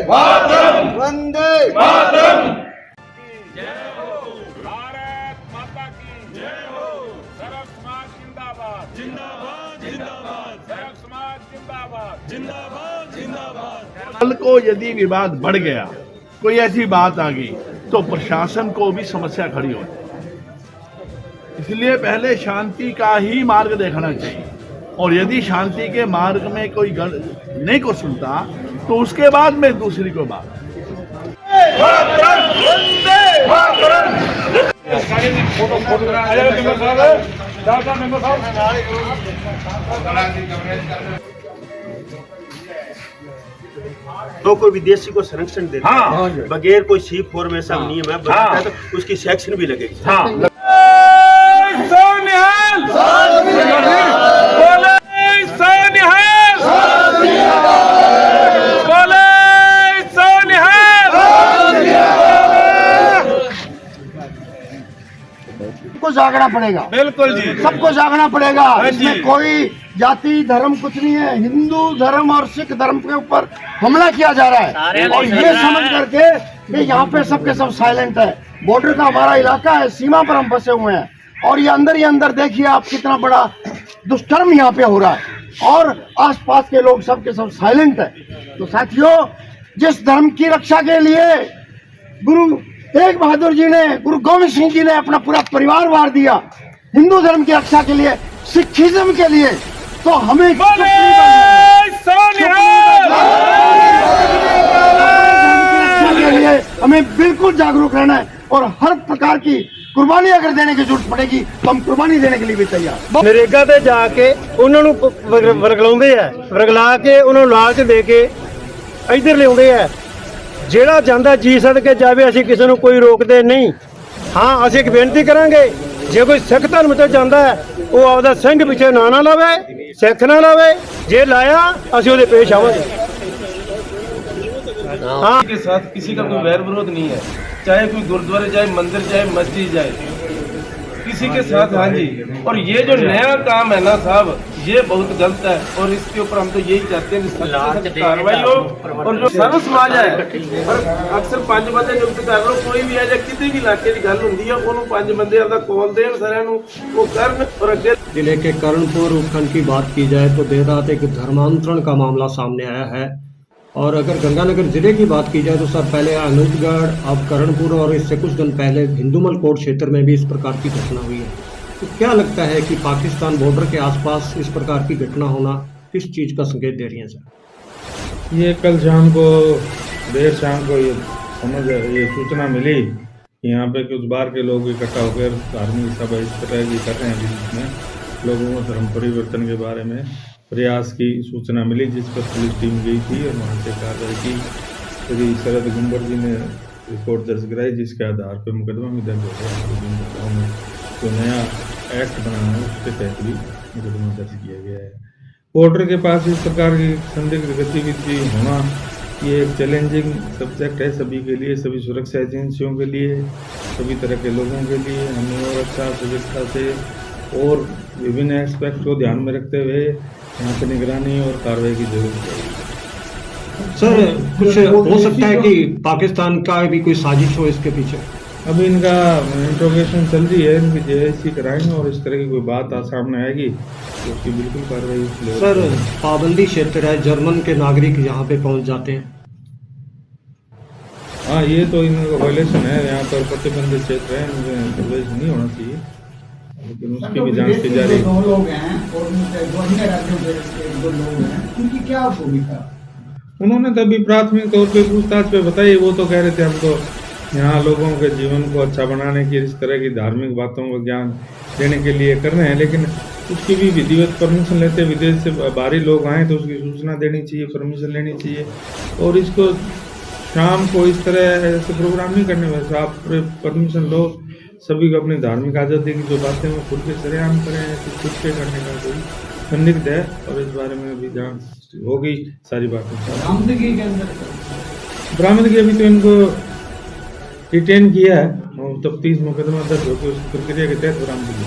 मातरम, वंदे मातरम। भारत माता की जय हो। सर्व समाज जिंदाबाद जिंदाबाद जिंदाबाद। सर्व समाज जिंदाबाद जिंदाबाद जिंदाबाद। कल को यदि विवाद बढ़ गया, कोई ऐसी बात आ गई तो प्रशासन को भी समस्या खड़ी हो जाए। इसलिए पहले शांति का ही मार्ग देखना चाहिए, और यदि शांति के मार्ग में कोई नहीं को सुनता तो उसके बाद में दूसरी को बात। तो कोई विदेशी को संरक्षण देता है बगैर कोई सी फॉर्मेशन नियम है बनाता है तो उसकी सेक्शन भी लगेगी। सबको जागना पड़ेगा, बिल्कुल जी, सबको जागना पड़ेगा। इसमें कोई जाति धर्म कुछ नहीं है। हिंदू धर्म और सिख धर्म के ऊपर हमला किया जा रहा है, और ये समझ करके कि यहाँ पे सबके सब साइलेंट है। बॉर्डर का हमारा इलाका है, सीमा पर हम फंसे हुए हैं, और ये अंदर ही अंदर देखिए आप कितना बड़ा दुष्कर्म यहाँ पे हो रहा है, और आसपास के लोग सबके सब साइलेंट है। तो साथियों, जिस धर्म की रक्षा के लिए गुरु तेग बहादुर जी ने, गुरु गोविंद सिंह जी ने अपना पूरा परिवार वार दिया हिंदू धर्म की रक्षा के लिए, सिखिज्म के लिए, तो हमें के लिए हमें बिल्कुल जागरूक रहना है, और हर प्रकार की कुर्बानी अगर देने की जरूरत पड़ेगी तो हम कुर्बानी देने के लिए भी तैयार। नरेगा ते जाके उन्होंने वरगलाउंदे है, वरगला के उन्होंने लालच दे के इधर लियाउंदे है। ਜਿਹੜਾ ਜਾਂਦਾ ਜੀ ਸਦ ਕੇ ਜਾਵੇ, ਅਸੀਂ ਕਿਸੇ ਨੂੰ ਕੋਈ ਰੋਕਦੇ ਨਹੀਂ। ਹਾਂ, ਅਸੀਂ ਇੱਕ ਬੇਨਤੀ ਕਰਾਂਗੇ, ਜੇ ਕੋਈ ਸਿੱਖ ਧਰਮ ਤੇ ਜਾਂਦਾ ਹੈ ਉਹ ਆਪਦਾ ਸਿੰਘ ਪਿੱਛੇ ਨਾ ਲਾਵੇ, ਸਿੱਖ ਨਾ ਲਾਵੇ। ਜੇ ਲਾਇਆ ਅਸੀਂ ਉਹਦੇ ਪੇਸ਼ ਆਵਾਂਗੇ। हाँ के साथ किसी का कोई वैर विरोध नहीं है, चाहे कोई गुरुद्वारे जाए, मंदिर जाए, मस्जिद जाए, किसी के साथ। हाँ जी, और ये जो नया काम है ना साहब, ये बहुत गलत है, और इसके ऊपर हम तो यही चाहते हैं कि सख्त कार्रवाई हो, और जो सर्व समाज है, और अक्सर 5 बंदे नियुक्त कर लो, कोई भी है जाए किसी भी इलाके की गल होंगी है, उन्होंने 5 बंदे आपका कॉल देन सारे वो करन, और अगे। जिले के कर्णपुर उपखंड की बात की जाए तो देर रात एक धर्मांतरण का मामला सामने आया है, और अगर गंगानगर जिले की बात की जाए तो सर पहले अनुजगढ़, अब कर्णपुर, और इससे कुछ दिन पहले हिंदुमल कोट क्षेत्र में भी इस प्रकार की घटना हुई है। तो क्या लगता है कि पाकिस्तान बॉर्डर के आसपास इस प्रकार की घटना होना किस चीज़ का संकेत दे रही है सर? ये कल शाम को, देर शाम को ये सूचना मिली कि यहाँ पे कुछ बाहर के लोग इकट्ठा होकर धार्मिक सभा इस तरह की कर रहे हैं, जिसमें लोगों को धर्म परिवर्तन के बारे में प्रयास की सूचना मिली, जिस पर पुलिस टीम गई थी और वहाँ से कार्रवाई की। श्री शरद गुंबर जी ने रिपोर्ट दर्ज कराई, जिसके आधार पर मुकदमा भी दर्ज हो गया। जो नया एक्ट बना है उसके तहत भी मुकदमा दर्ज किया गया है। बॉर्डर के पास इस प्रकार की संदिग्ध गतिविधि होना ये एक चैलेंजिंग सब्जेक्ट है सभी के लिए, सभी सुरक्षा एजेंसियों के लिए, सभी तरह के लोगों के लिए। हमें और अच्छा सुरक्षा से और विभिन्न एस्पेक्ट को ध्यान में रखते हुए यहाँ पर निगरानी और कार्रवाई की जरूरत है। सर कुछ हो सकता है कि पाकिस्तान का भी कोई साजिश हो इसके पीछे? अभी इनका इंट्रोगेशन चल रही है, इनकी जेएससी कराएंगे, और इस तरह की कोई बात सामने आएगी तो उसकी बिल्कुल कार्रवाई। सर पाबंदी क्षेत्र है, जर्मन के नागरिक यहाँ पे पहुँच जाते हैं। हाँ, ये तो इनका वायलेशन है, यहाँ पर प्रतिबंधित क्षेत्र है, इनमें प्रवेश नहीं होना चाहिए, लेकिन उसकी भी जांच की जा रही है। 2 लोग हैं और अन्य राज्यों के 2 लोग हैं, उनकी क्या भूमिका? उन्होंने तो अभी प्राथमिक तौर पे पूछताछ पे बताई, वो तो कह रहे थे हम तो यहाँ लोगों के जीवन को अच्छा बनाने की, इस तरह की धार्मिक बातों को ज्ञान देने के लिए कर रहे हैं, लेकिन उसकी भी विधिवत परमिशन लेते, विदेश से बाहरी लोग आए तो उसकी सूचना देनी चाहिए, परमिशन लेनी चाहिए, और इसको शाम को इस तरह ऐसे प्रोग्राम नहीं करने में। आप परमिशन लो, सभी को अपनी धार्मिक आज़ादी की जो बातें वो खुद के सरेआम करें, खुद के करने का कोई संदिग्ध है, और इस बारे में भी जांच होगी सारी बातें। बरामदगी अभी तो इनको डिटेन किया है, और तफ्तीश मुकदमा दर्ज होकर उस प्रक्रिया के तहत बरामदगी।